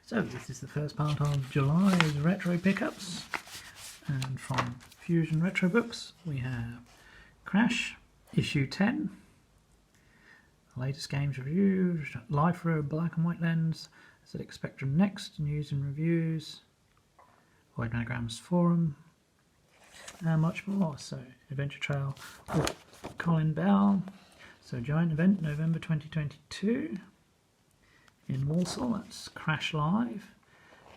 So this is the first part of July's retro pickups, and from Fusion Retro Books we have Crash issue 10, the latest games reviews, Life Row Black and White Lens, ZX Spectrum Next, news and reviews, Void Manograms Forum, and much more. So Adventure Trail with Colin Bell. So giant event November 2022 in Walsall. That's Crash Live.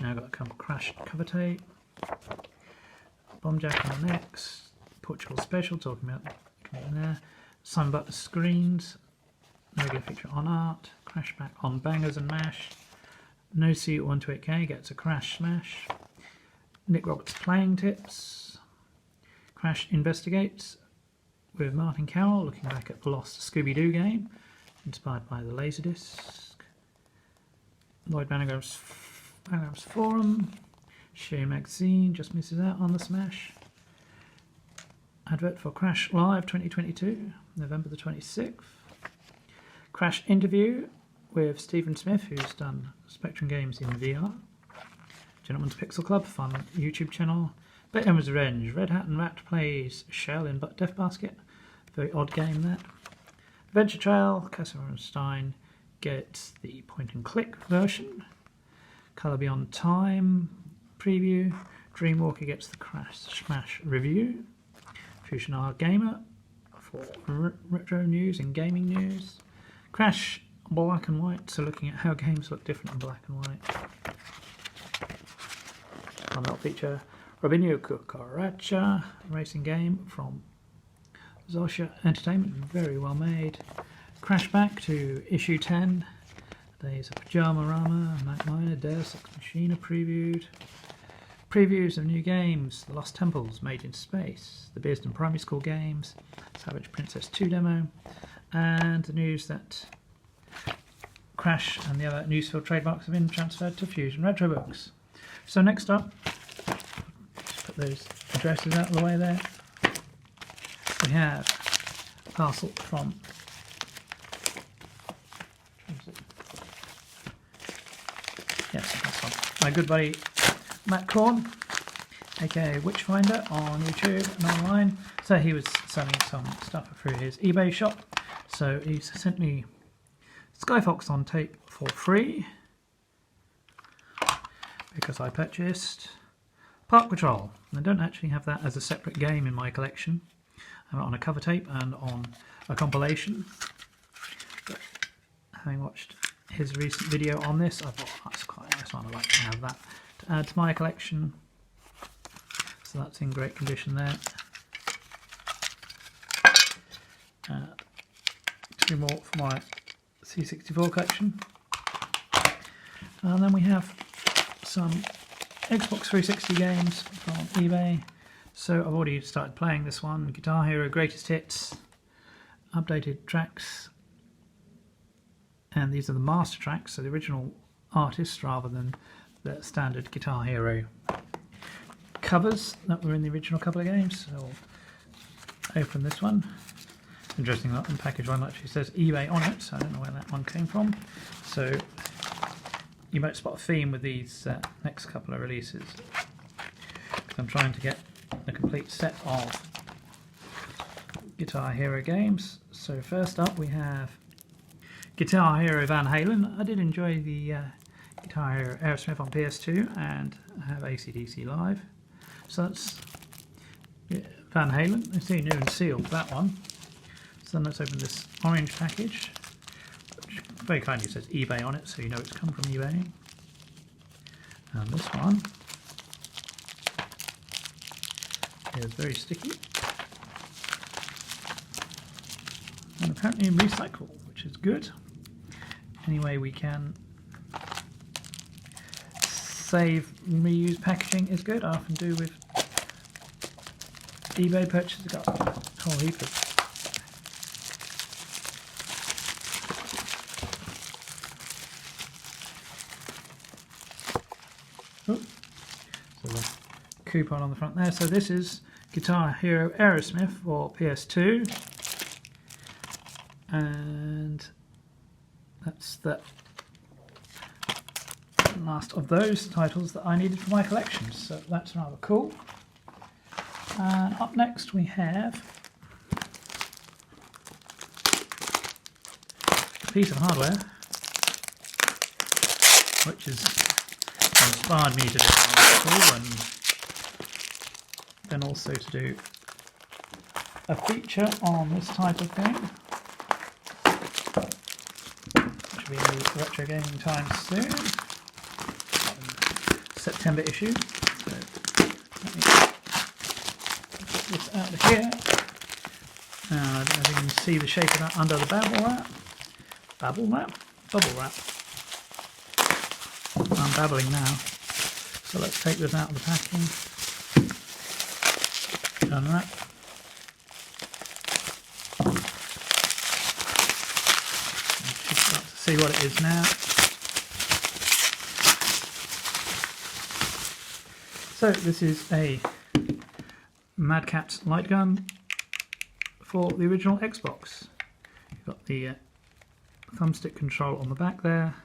Now got a Crash cover tape, Bomb Jack on the next, Portugal Special talking about there, Sun Butler Screens, regular feature on art, Crash back on Bangers and Mash, No C 128K gets a Crash Smash, Nick Roberts playing tips, Crash Investigates with Martin Carroll looking back at the lost Scooby-Doo game inspired by the Laserdisc, Lloyd Manograms Forum, Shea Magazine just misses out on the smash, advert for Crash Live 2022, November the 26th, Crash interview with Stephen Smith, who's done Spectrum games in VR, Gentleman's Pixel Club, fun YouTube channel, Emma's Revenge, Red Hat and Rat plays Shell in Death Basket, very odd game that, Adventure Trail, Casimir and Stein gets the point and click version, Colour Beyond Time preview, Dreamwalker gets the Crash Smash review, Fusion R Gamer for retro news and gaming news, Crash Black and White, so looking at how games look different in black and white. On that feature, Robinho Cucaracha racing game from Zosha Entertainment, very well made. Crash back to issue 10, Days of Pajama Rama, Mac Miner, Deus Ex Machina previewed. Previews of new games, The Lost Temples, Made in Space, the Bearsden Primary School games, Savage Princess 2 demo, and the news that Crash and the other Newsfield trademarks have been transferred to Fusion Retro Books. So next up, just put those addresses out of the way there, we have a parcel from my good buddy Matt Corn, aka Witchfinder on YouTube and online. So he was selling some stuff through his eBay shop, so he sent me Skyfox on tape for free because I purchased Park Patrol. I don't actually have that as a separate game in my collection. I have it on a cover tape and on a compilation, but having watched his recent video on this, I thought that's quite a nice one. I'd like to have that to add to my collection. So that's in great condition there. Two more for my C64 collection. And then we have some Xbox 360 games from eBay. So I've already started playing this one, Guitar Hero Greatest Hits, updated tracks. And these are the master tracks, so the original artists rather than the standard Guitar Hero covers that were in the original couple of games. So I'll open this one. Interesting that package one actually says eBay on it, so I don't know where that one came from. So you might spot a theme with these next couple of releases. I'm trying to get a complete set of Guitar Hero games. So first up we have Guitar Hero Van Halen. I did enjoy the Guitar Hero Aerosmith on PS2 and I have AC/DC Live. So that's Van Halen. I see new and sealed, that one. So then let's open this orange package, which very kindly says eBay on it, so you know it's come from eBay. And this one is very sticky and apparently recyclable, which is good. Anyway, we can save reuse packaging is good. I often do with eBay purchases. Got a whole heap of so the coupon on the front there. So this is Guitar Hero Aerosmith for PS2, and that's the second last of those titles that I needed for my collection, so that's rather cool. And up next we have a piece of hardware which has inspired me to do an article and then also to do a feature on this type of thing, which will be in the Retro Gaming Times soon, September issue. So let me get this out of here. I don't know if you can see the shape of that under the bubble wrap. Bubble wrap. I'm babbling now. So let's take this out of the packing. Unwrap. You should start to see what it is now. So this is a Mad Catz light gun for the original Xbox. You've got the thumbstick control on the back there,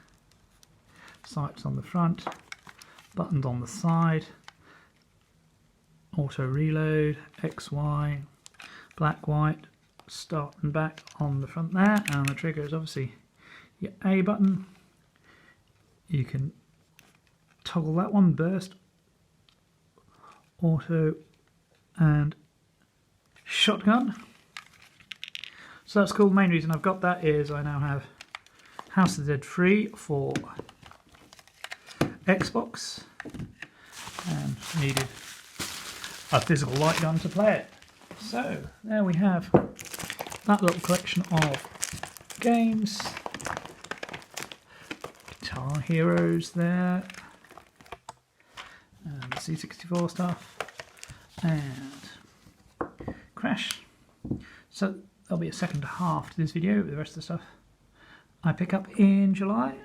sights on the front, buttons on the side, auto reload, XY, black, white, start and back on the front there, and the trigger is obviously your A button. You can toggle that one, burst, auto and shotgun. So that's cool. The main reason I've got that is I now have House of the Dead 3 for Xbox and needed a physical light gun to play it. So there we have that little collection of games. Guitar Heroes there, and C64 stuff, and Crash. So there'll be a second half to this video with the rest of the stuff I pick up in July.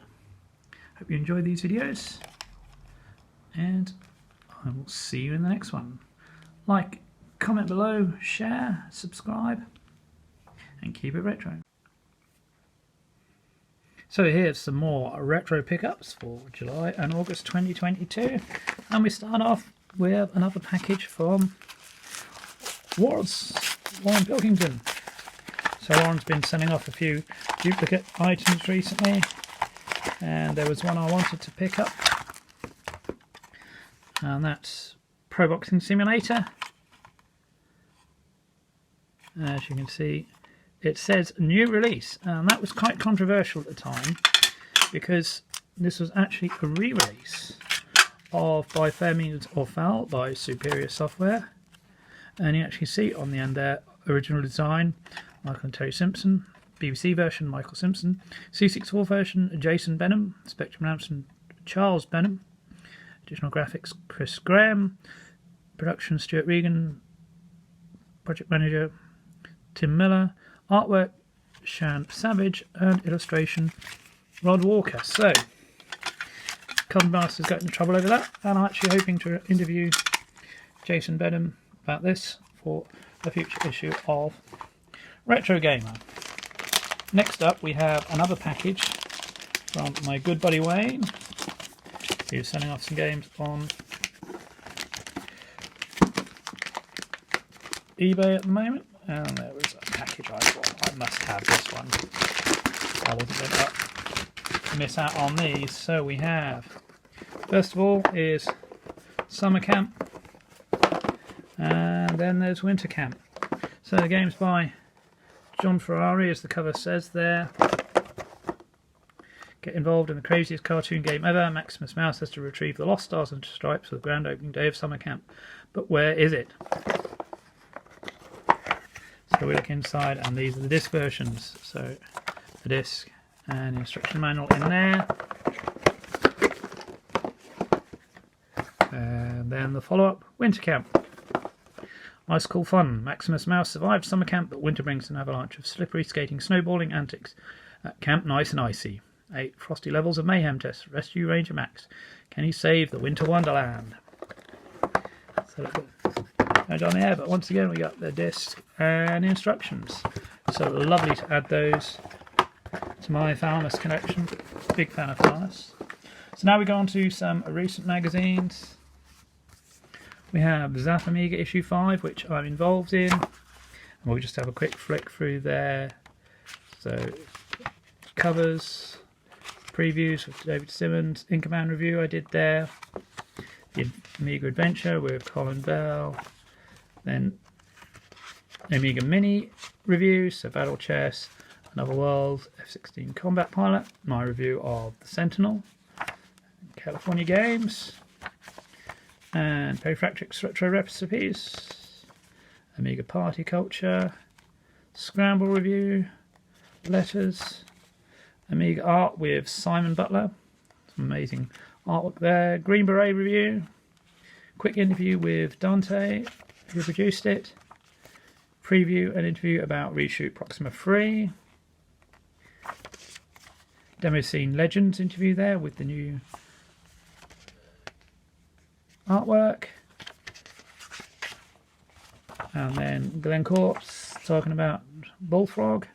Hope you enjoy these videos, and I will see you in the next one. Like, comment below, share, subscribe, and keep it retro. So here's some more retro pickups for July and August 2022, and we start off with another package from Warren Pilkington. So Warren's been sending off a few duplicate items recently, and there was one I wanted to pick up, and that's Pro Boxing Simulator. As you can see, it says new release, and that was quite controversial at the time because this was actually a re-release of By Fair Means or Foul by Superior Software, and you actually see on the end there, original design Michael and Terry Simpson, BBC version Michael Simpson, C64 version Jason Benham, Spectrum Ramson Charles Benham, additional graphics Chris Graham, production Stuart Regan, project manager Tim Miller, artwork Shan Savage, and illustration Rod Walker. So Cotton Master's got in trouble over that, and I'm actually hoping to interview Jason Benham about this for a future issue of Retro Gamer. Next up we have another package from my good buddy Wayne, who's sending off some games on eBay at the moment, and there was a package I thought I must have this one. I wasn't going to miss out on these. So we have, first of all is Summer Camp, and then there's Winter Camp. So the game's by John Ferrari, as the cover says there. Get involved in the craziest cartoon game ever. Maximus Mouse has to retrieve the lost stars and stripes for the grand opening day of Summer Camp. But where is it? So we look inside, and these are the disc versions. So the disc and instruction manual in there. And then the follow-up, Winter Camp. Ice cool fun. Maximus Mouse survived summer camp, but winter brings an avalanche of slippery skating, snowballing antics at Camp Nice and Icy. 8 frosty levels of mayhem test. Rescue Ranger Max. Can he save the Winter Wonderland? So no down there, but once again we got the disc and instructions. So lovely to add those to my Falmus collection. Big fan of Falmus. So now we go on to some recent magazines. We have Zap Amiga issue 5, which I'm involved in. And we'll just have a quick flick through there. So, covers, previews with David Simmons, In Command review I did there. The Amiga Adventure with Colin Bell. Then Amiga Mini reviews, so Battle Chess, Another World, F-16 Combat Pilot, my review of The Sentinel, California Games, and Perifractrix Retro Recipes, Amiga Party Culture, Scramble Review, Letters, Amiga Art with Simon Butler, some amazing artwork there, Green Beret Review, quick interview with Dante, who produced it, preview and interview about Reshoot Proxima 3, Demo Scene Legends interview there with the new artwork, and then Glenn Corpse talking about Bullfrog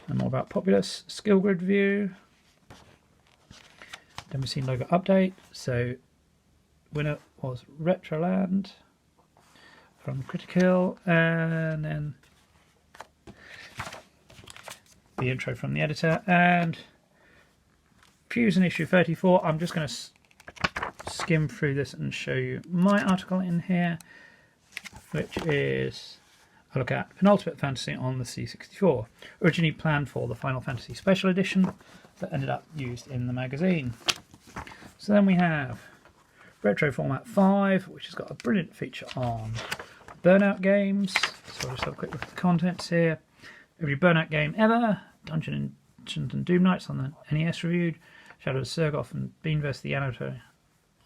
and more about Populous, Skill Grid View, Demo Scene logo update. So winner was Retroland from Critical, and then the intro from the editor, and Fusion issue 34. I'm just going to skim through this and show you my article in here, which is a look at Penultimate Fantasy on the C64, originally planned for the Final Fantasy Special Edition, but ended up used in the magazine. So then we have Retro Format 5, which has got a brilliant feature on Burnout games. So I'll just have a quick look at the contents here. Every Burnout game ever, Dungeons and Doom Nights on the NES reviewed, Shadow of Sergoth and Bean vs. the Annotator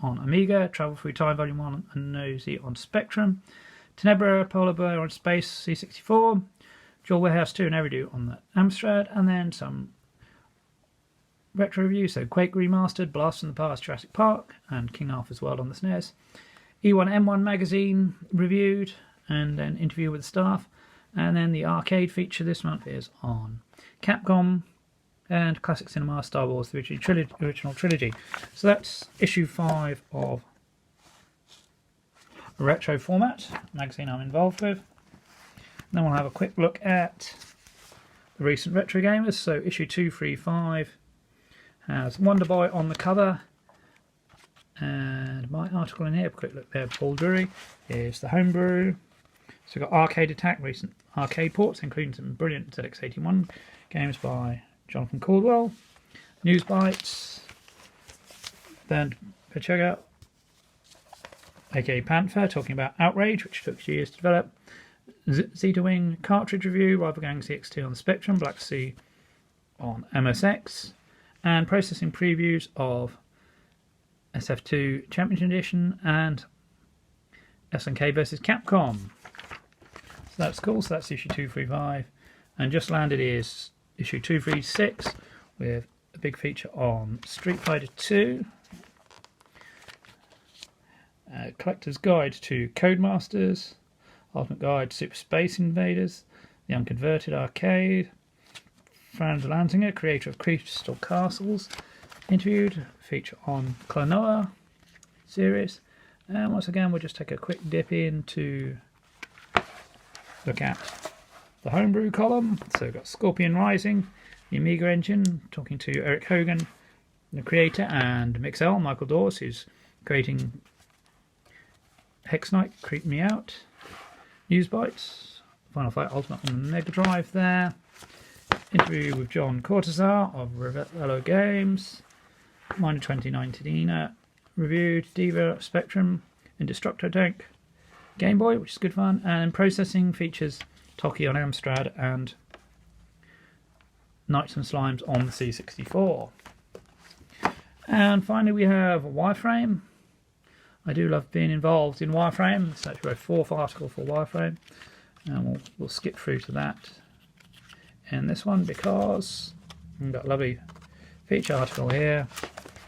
on Amiga, Travel Through Time Volume 1 and Nosy on Spectrum, Tenebra Polar Bear on Space C64, Jewel Warehouse 2 and Eridu on the Amstrad, and then some retro reviews, so Quake Remastered, Blast from the Past, Jurassic Park, and King Arthur's World on the SNES. E1M1 magazine reviewed, and then interview with the staff, and then the arcade feature this month is on Capcom and Classic Cinema Star Wars, the original trilogy. So that's issue 5 of Retro Format, magazine I'm involved with. And then we'll have a quick look at the recent Retro Gamers. So issue 235 has Wonder Boy on the cover, and my article in here, quick look there, Paul Drury, is the homebrew. So we've got Arcade Attack, recent arcade ports, including some brilliant ZX81 games by Jonathan Caldwell, News Bites, then Pechega, aka Panther, talking about Outrage, which took 2 years to develop, Zeta Wing cartridge review, Rival Gang CX2 on the Spectrum, Black Sea on MSX, and processing previews of SF2 Championship Edition and SNK vs Capcom. So that's cool. So that's issue 235, and just landed is issue 236 with a big feature on Street Fighter 2, Collector's Guide to Codemasters, Ultimate Guide to Super Space Invaders, The Unconverted Arcade, Franz Lanzinger, creator of Crystal Castles, interviewed, feature on Klonoa series, and once again we'll just take a quick dip in to look at the homebrew column. So we've got Scorpion Rising, the Amiga engine, talking to Eric Hogan, the creator, and Mixel, Michael Dawes, who's creating Hex Knight, Creep Me Out, News Bites, Final Fight Ultimate on the Mega Drive there, interview with John Cortazar of Revello Games, Minor 2019 reviewed, Diva, Spectrum, Indestructo Tank, Game Boy, which is good fun, and processing features Toki on Amstrad and Knights and Slimes on the C64. And finally we have Wireframe. I do love being involved in Wireframe. It's actually a 4th article for Wireframe, and we'll skip through to that in this one because we've got a lovely feature article here.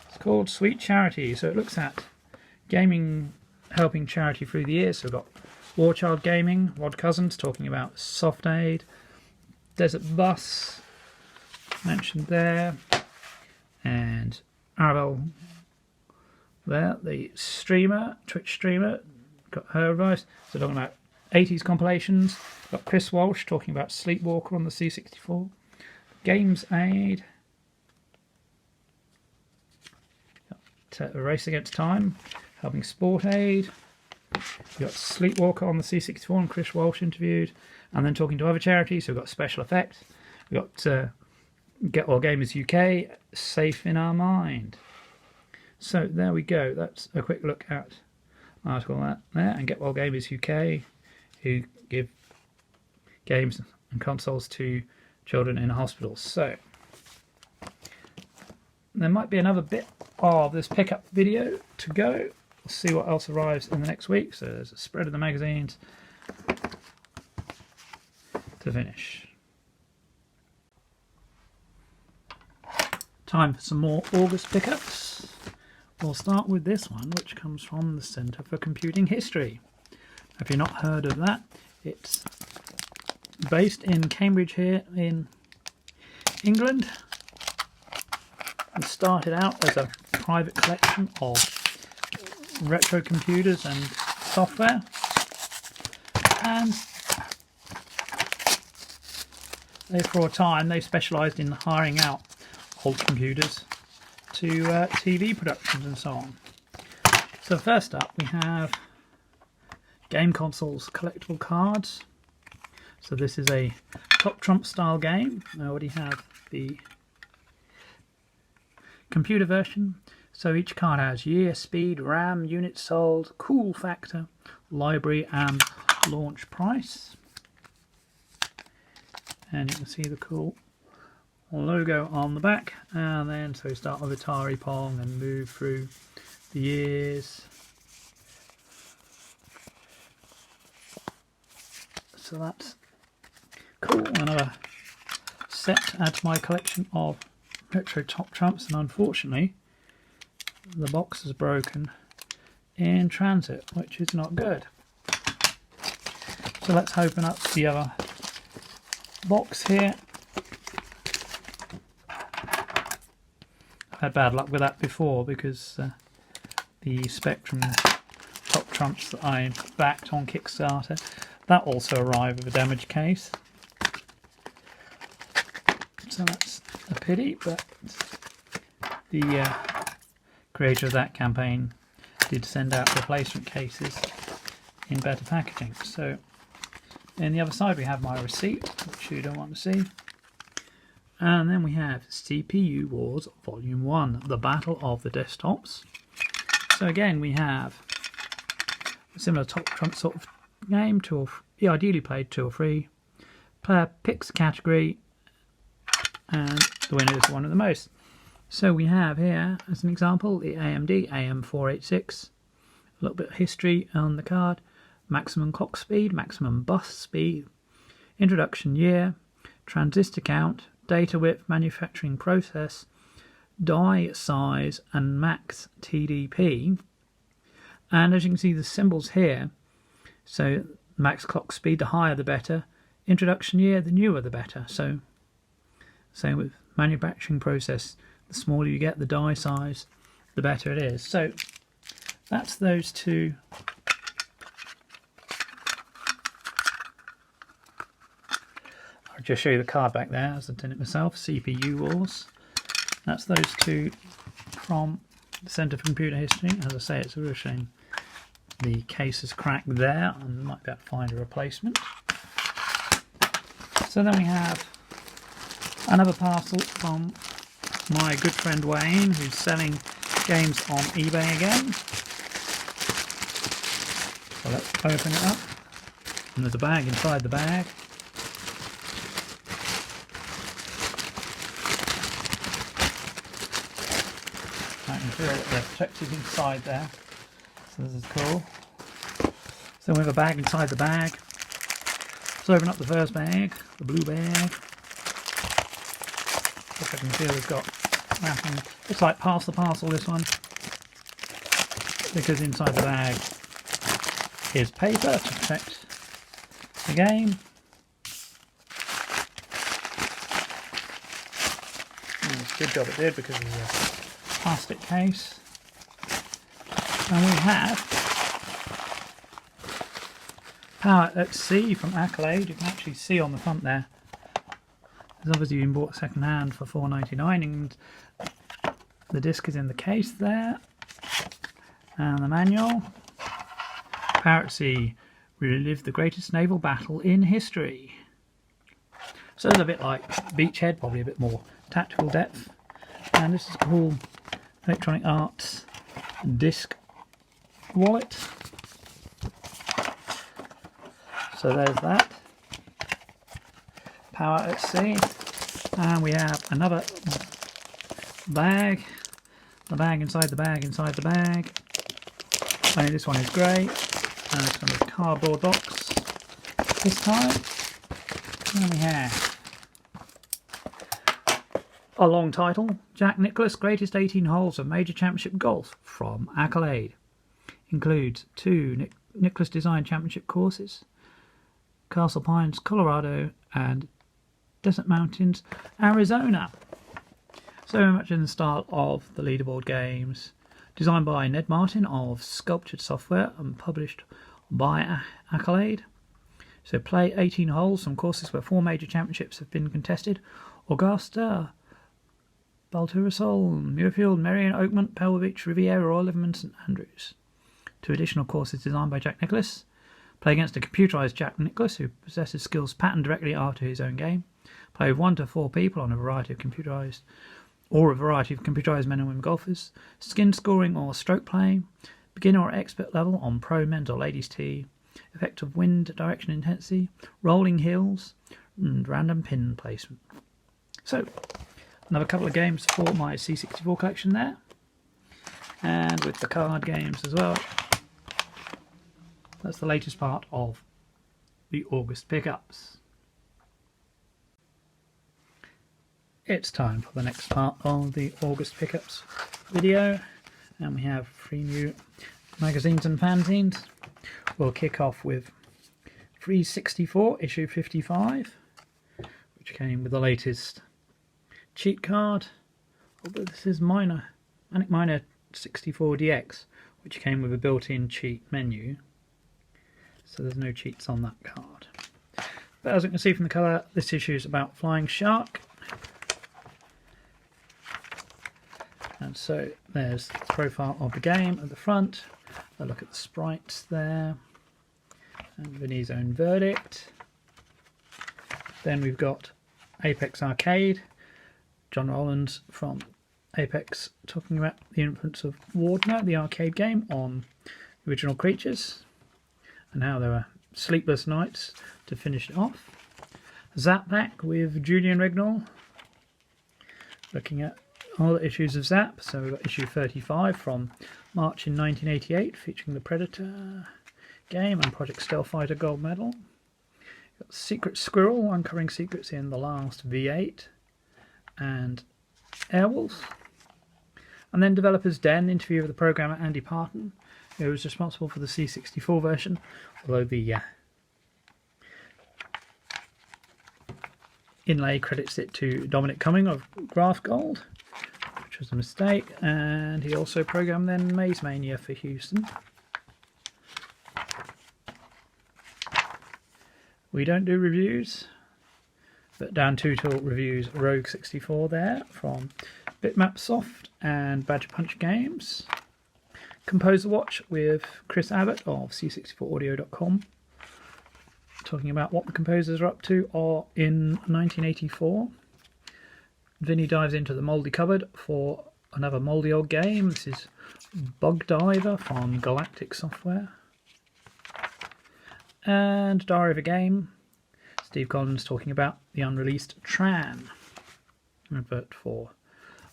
It's called Sweet Charity. So it looks at gaming helping charity through the years. So we've got War Child Gaming, Rod Cousins talking about Soft Aid, Desert Bus mentioned there, and Arabelle there. The streamer, Twitch streamer, got her advice. So talking about 80s compilations. Got Chris Walsh talking about Sleepwalker on the C64. Games Aid. Got Race Against Time, helping Sport Aid. We've got Sleepwalker on the C64 and Chris Walsh interviewed. And then talking to other charities. So we've got Special Effects. We've got Get All Gamers UK, Safe in Our Mind. So there we go. That's a quick look at article that there, and Get Well Gamers UK, who give games and consoles to children in hospitals. So there might be another bit of this pickup video to go. We'll see what else arrives in the next week. So there's a spread of the magazines to finish. Time for some more August pickups. We'll start with this one, which comes from the Centre for Computing History. If you've not heard of that, it's based in Cambridge here in England. It started out as a private collection of retro computers and software, and for a time they specialised in hiring out old computers to TV productions and so on. So first up we have game consoles collectible cards. So this is a Top Trump style game. I already have the computer version. So each card has year, speed, RAM, units sold, cool factor, library and launch price. And you can see the cool logo on the back, and then so we start with Atari Pong and move through the years. So that's cool. Another set to add to my collection of retro Top Trumps, and unfortunately the box is broken in transit, which is not good. So let's open up the other box here. I've had bad luck with that before because the Spectrum Top Trumps that I backed on Kickstarter, that also arrived with a damaged case. So that's a pity, but the creator of that campaign did send out replacement cases in better packaging. So on the other side we have my receipt, which you don't want to see. And then we have CPU Wars Volume 1, The Battle of the Desktops. So again we have a similar Top Trump sort of game, ideally played 2 or 3. Player picks a category and the winner is one of the most. So we have here, as an example, the AMD AM486. A little bit of history on the card. Maximum clock speed, maximum bus speed, introduction year, transistor count, data width, manufacturing process, die size, and max TDP. And as you can see, the symbols here, so max clock speed, the higher the better. Introduction year, the newer the better. So same with manufacturing process, the smaller you get the die size, the better it is. So that's those two. I'll just show you the card back there as I've done it myself. CPU Wars. That's those two from the Centre for Computer History. As I say, it's a real shame the case is cracked there, and might be able to find a replacement. So then we have another parcel from my good friend Wayne, who's selling games on eBay again. So let's open it up. And there's a bag inside the bag. I can feel that they're protected inside there. So this is cool. So we have a bag inside the bag. Let's open up the first bag, the blue bag. If I can feel it's got wrapping. Looks like Pass the Parcel, this one. Because inside the bag is paper to protect the game. Good job it did because of the plastic case. And we have Power at Sea from Accolade. You can actually see on the front there. It's obviously been bought second hand for $4.99, and the disc is in the case there. And the manual. Power at Sea. Relive the greatest naval battle in history. So it's a bit like Beachhead, probably a bit more tactical depth. And this is a cool Electronic Arts disc wallet. So there's that. Power at Sea. And we have another bag. The bag inside the bag inside the bag. Only this one is grey. And this one is cardboard box this time. And we have a long title, Jack Nicklaus Greatest 18 Holes of Major Championship Golf from Accolade. Includes 2 Nicklaus Design Championship courses, Castle Pines, Colorado and Desert Mountains, Arizona. So very much in the style of the leaderboard games. Designed by Ned Martin of Sculptured Software and published by Accolade. So play 18 holes from courses where 4 major championships have been contested. Augusta, Baltusrol, Muirfield, Merion, Oakmont, Pebble Beach, Riviera, Royal Liverpool, St Andrews. 2 additional courses designed by Jack Nicklaus. Play against a computerised Jack Nicklaus who possesses skills patterned directly after his own game. Play with 1 to 4 people on a variety of computerised men and women golfers. Skin scoring or stroke play. Beginner or expert level on pro, men's or ladies tee. Effect of wind, direction, intensity. Rolling hills and random pin placement. So, another couple of games for my C64 collection there. And with the card games as well. That's the latest part of the August pickups. It's time for the next part of the August pickups video, and we have 3 new magazines and fanzines. We'll kick off with Free 64 issue 55, which came with the latest cheat card, although this is Manic Miner 64DX, which came with a built-in cheat menu, so there's no cheats on that card. But as you can see from the colour, this issue is about Flying Shark. And so there's the profile of the game at the front, a look at the sprites there, and Vinny's own verdict. Then we've got Apex Arcade, John Rowlands from Apex talking about the influence of Wardner, the arcade game, on the original creatures, and how there were sleepless nights to finish it off. Zap Back with Julian Rignall, looking at all the issues of Zap. So we've got issue 35 from March in 1988, featuring the Predator game and Project Stealthfighter Gold Medal. We've got Secret Squirrel, uncovering secrets in the last V8, and Airwolf. And then Developer's Den, interview with the programmer Andy Parton, who was responsible for the C64 version, although the inlay credits it to Dominic Cumming of Graph Gold, which was a mistake, and he also programmed then Maze Mania for Houston. We don't do reviews, but Dan Tootle reviews Rogue 64 there from Bitmap Soft and Badger Punch Games. Composer Watch with Chris Abbott of C64audio.com, talking about what the composers are up to in 1984. Vinny dives into the mouldy cupboard for another mouldy old game. This is Bug Diver from Galactic Software. And Diary of a Game, Steve Collins talking about the unreleased Tran, advert for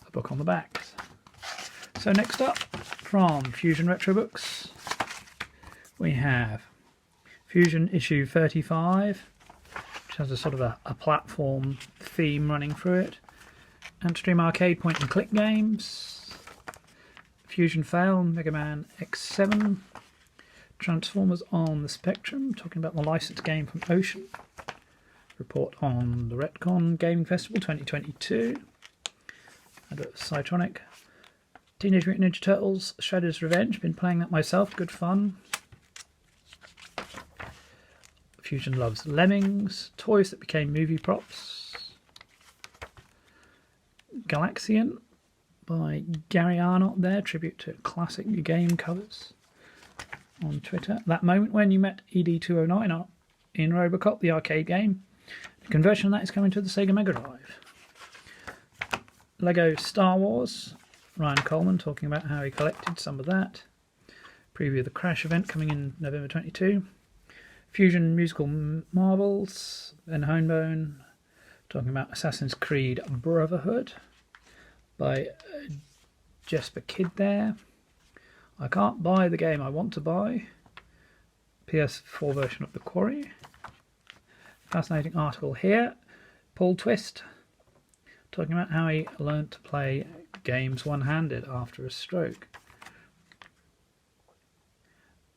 a book on the back. So next up, from Fusion Retro Books, we have Fusion issue 35, which has a sort of a platform theme running through it. Antstream Arcade point and click games, Fusion Fail, Mega Man X7, Transformers on the Spectrum, talking about the licensed game from Ocean, report on the Retcon Gaming Festival 2022, and Cytronic, Teenage Mutant Ninja Turtles, Shredder's Revenge. Been playing that myself. Good fun. Fusion loves Lemmings. Toys that became movie props. Galaxian by Gary Arnott there. Tribute to classic game covers on Twitter. That moment when you met ED209 in Robocop, the arcade game. The conversion of that is coming to the Sega Mega Drive. Lego Star Wars. Ryan Coleman talking about how he collected some of that. Preview of the Crash event coming in November 22. Fusion Musical Marvels. Ben Honebone talking about Assassin's Creed Brotherhood by Jesper Kidd there. I can't buy the game I want to buy. PS4 version of The Quarry. Fascinating article here. Paul Twist talking about how he learned to play games one-handed after a stroke.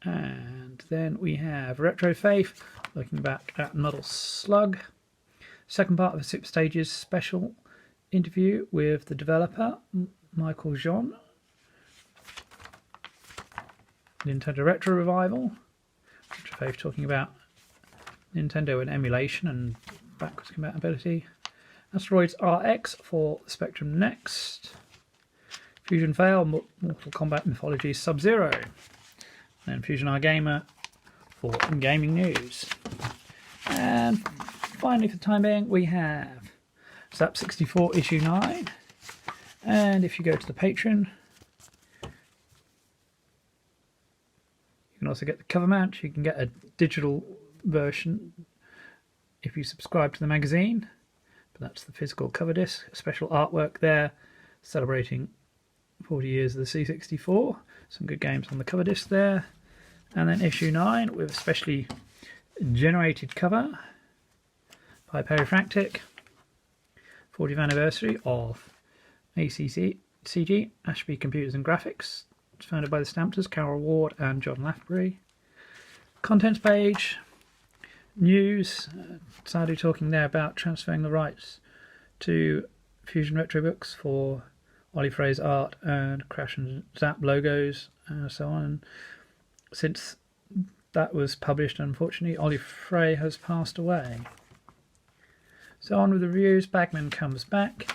And then we have Retro Faith looking back at Muddle Slug. Second part of a 6 stages special interview with the developer Michael Jean. Nintendo Retro Revival. Retro Faith talking about Nintendo and emulation and backwards compatibility. Asteroids RX for the Spectrum Next. Fusion Fail, Mortal Kombat Mythology Sub-Zero. And Fusion R Gamer for gaming news. And finally, for the time being, we have Zap 64 issue 9. And if you go to the Patreon, you can also get the cover mount. You can get a digital version if you subscribe to the magazine. But that's the physical cover disc. Special artwork there celebrating 40 years of the C64. Some good games on the cover disc there. And then issue 9 with a specially generated cover by Perifractic. 40th anniversary of ACCG, Ashby Computers and Graphics. It's founded by the Stampters, Carol Ward and John Lafbury. Contents page. News. Sadly talking there about transferring the rights to Fusion Retro Books for Ollie Frey's art and Crash and Zap logos and so on. And since that was published, unfortunately, Ollie Frey has passed away. So on with the reviews. Bagman comes back.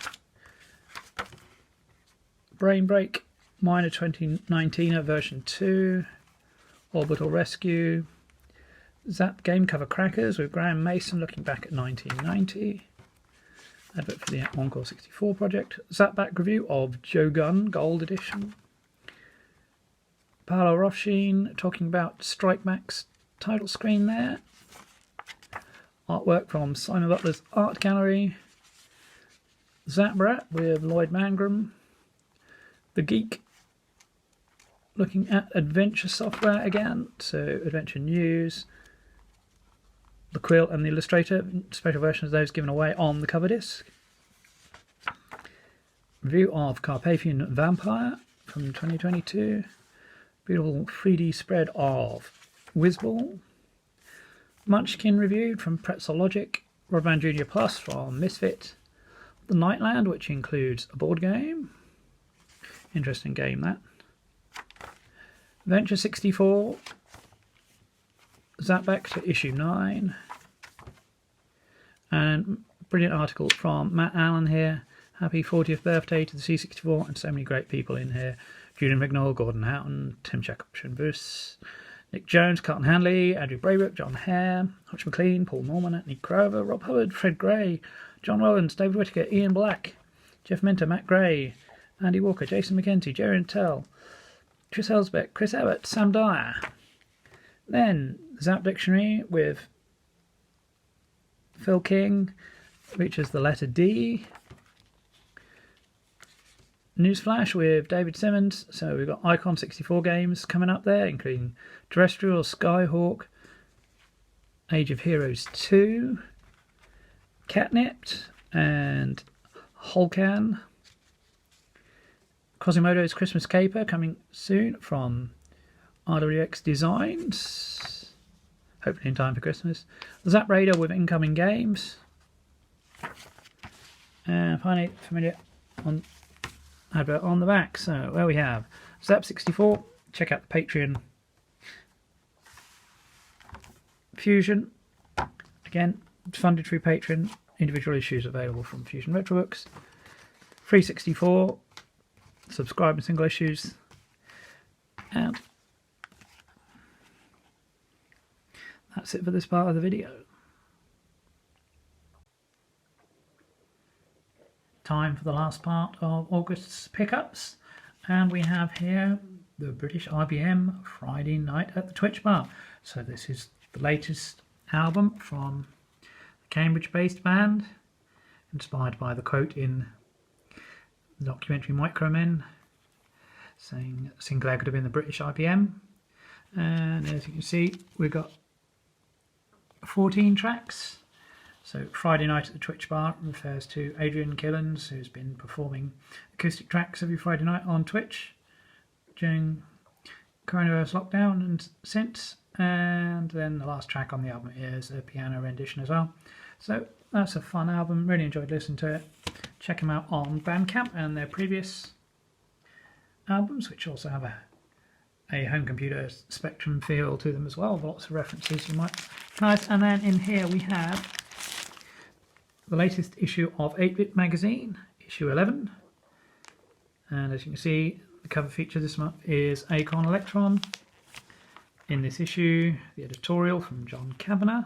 Brain Break, Minor 2019 version 2. Orbital Rescue. Zap game cover crackers with Graham Mason looking back at 1990. Advert for the Encore 64 project. Zap back review of Joe Gunn Gold Edition. Paolo Rofshin talking about Strike Back's title screen there. Artwork from Simon Butler's Art Gallery. Zaprat with Lloyd Mangrum. The Geek looking at adventure software again, so adventure news. The Quill and the Illustrator, special versions of those given away on the cover disc. Review of Carpathian Vampire from 2022. Beautiful 3D spread of Whizball. Munchkin reviewed from Pretzel Logic. Rodman Jr. Plus from Misfit. The Nightland, which includes a board game. Interesting game, that. Venture 64. Zap back to issue 9. And brilliant article from Matt Allen here. Happy 40th birthday to the C64 and so many great people in here. Julian Vignall, Gordon Houghton, Tim Jacobson-Buss, Nick Jones, Carlton Hanley, Andrew Braybrook, John Hare, Hutch McLean, Paul Norman, Anthony Crover, Rob Hubbard, Fred Gray, John Rollins, David Whittaker, Ian Black, Jeff Minter, Matt Gray, Andy Walker, Jason McKenzie, Jerry Tell, Chris Elsbeck, Chris Abbott, Sam Dyer. Then Zap Dictionary with Phil King, features the letter D. Newsflash with David Simmons. So we've got Icon 64 games coming up there, including Terrestrial, Skyhawk, Age of Heroes 2, Catnipped, and Holcan. Quasimodo's Christmas Caper coming soon from RWX Designs, hopefully in time for Christmas. Zap Radar with incoming games. And finally, familiar on advert on the back. So where we have Zap64, check out the Patreon. Fusion, again, funded through Patreon, individual issues available from Fusion Retro Books. 364, subscribe and single issues. And that's it for this part of the video. Time for the last part of August's pickups, and we have here the British IBM Friday Night at the Twitch Bar. So this is the latest album from the Cambridge-based band, inspired by the quote in the documentary Micromen, saying Sinclair could have been the British IBM. And as you can see, we've got 14 tracks. So Friday Night at the Twitch Bar refers to Adrian Killens, who's been performing acoustic tracks every Friday night on Twitch during coronavirus lockdown and since. And then the last track on the album is a piano rendition as well. So that's a fun album, really enjoyed listening to it. Check them out on Bandcamp and their previous albums, which also have a home computer Spectrum feel to them as well, lots of references you might recognize. And then in here we have the latest issue of 8-Bit Magazine, issue 11. And as you can see, the cover feature this month is Acorn Electron. In this issue, the editorial from John Kavanagh.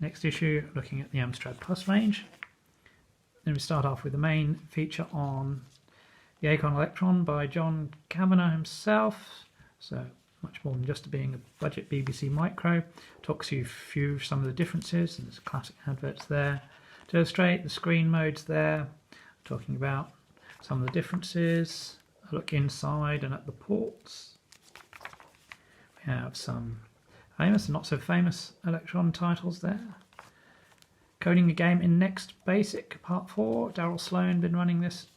Next issue, looking at the Amstrad Plus range. Then we start off with the main feature on the Acorn Electron by John Kavanagh himself. So much more than just being a budget BBC micro. Talks you through some of the differences, and there's classic adverts there to illustrate the screen modes there, talking about some of the differences, a look inside and at the ports. We have some famous and not so famous Electron titles there. Coding a game in Next Basic, Part 4. Daryl Sloan been running this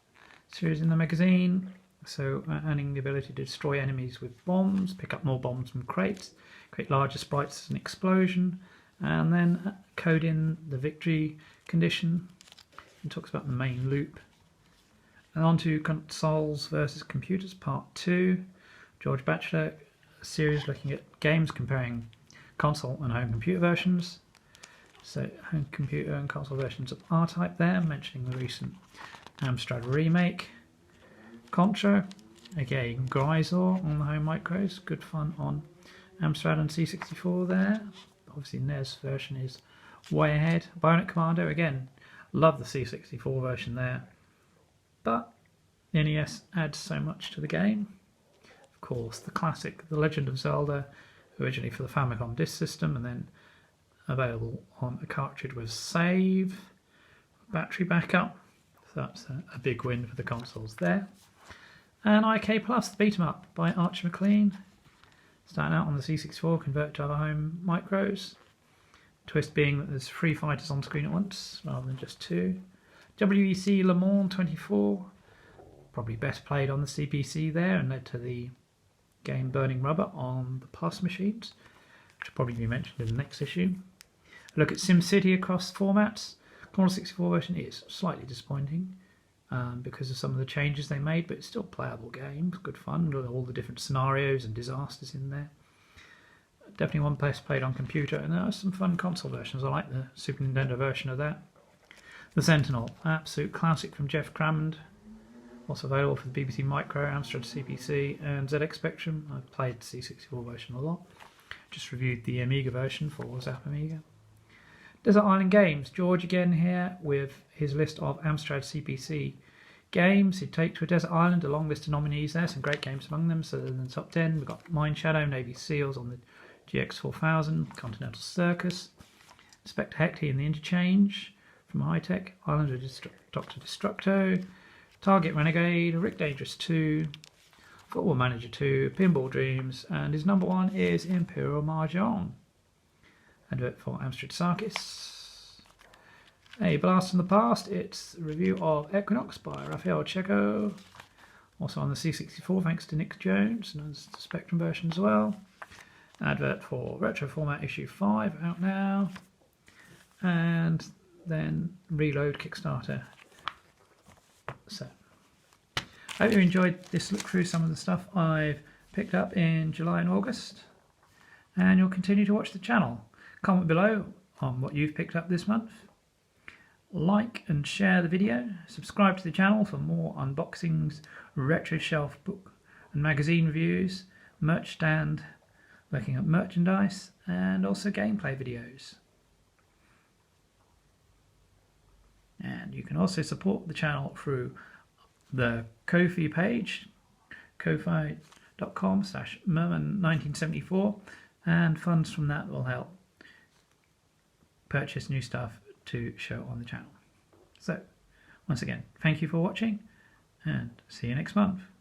series in the magazine, so earning the ability to destroy enemies with bombs, pick up more bombs from crates, create larger sprites as an explosion, and then code in the victory condition. It talks about the main loop. And on to Consoles versus Computers, Part 2. George Batchelor series looking at games comparing console and home computer versions. So home computer and console versions of R-Type there, mentioning the recent Amstrad remake. Contra, again Grisor on the home micros, good fun on Amstrad and C64 there. Obviously NES version is way ahead. Bionic Commando, again, love the C64 version there, but the NES adds so much to the game. Of course, the classic The Legend of Zelda, originally for the Famicom Disk System and then available on a cartridge with save, battery backup. So that's a big win for the consoles there. And IK Plus, the beat 'em up by Archie McLean. Starting out on the C64, converted to other home micros. Twist being that there's 3 fighters on screen at once, rather than just 2. WEC Le Mans 24, probably best played on the CPC there, and led to the game Burning Rubber on the Plus machines, which will probably be mentioned in the next issue. A look at SimCity across formats. Commodore 64 version is slightly disappointing because of some of the changes they made, but it's still a playable game. It's good fun with all the different scenarios and disasters in there. Definitely one best played on computer, and there are some fun console versions. I like the Super Nintendo version of that. The Sentinel, absolute classic from Jeff Crammond. Also available for the BBC Micro, Amstrad CPC and ZX Spectrum. I've played the C64 version a lot. Just reviewed the Amiga version for Zap Amiga. Desert Island Games, George again here with his list of Amstrad CPC games he'd take to a desert island, a long list of nominees there, some great games among them. So in the top 10 we've got Mine Shadow, Navy Seals on the GX4000, Continental Circus, Inspector Hecty and the Interchange from High-Tech, Island of Dr. Destructo, Target Renegade, Rick Dangerous 2, Football Manager 2, Pinball Dreams, and his number 1 is Imperial Mahjong. Advert for Amstrad Circus. A Blast from the Past, it's a review of Equinox by Rafael Checo. Also on the C64 thanks to Nick Jones, and there's the Spectrum version as well. Advert for Retro Format issue 5 out now. And then Reload Kickstarter. So I hope you enjoyed this look through some of the stuff I've picked up in July and August, and you'll continue to watch the channel. Comment below on what you've picked up this month. Like and share the video. Subscribe to the channel for more unboxings, retro shelf book and magazine reviews, merch stand, looking at merchandise, and also gameplay videos. And you can also support the channel through the Ko-fi page, ko-fi.com/merman1974, and funds from that will help purchase new stuff to show on the channel. So, once again, thank you for watching, and see you next month.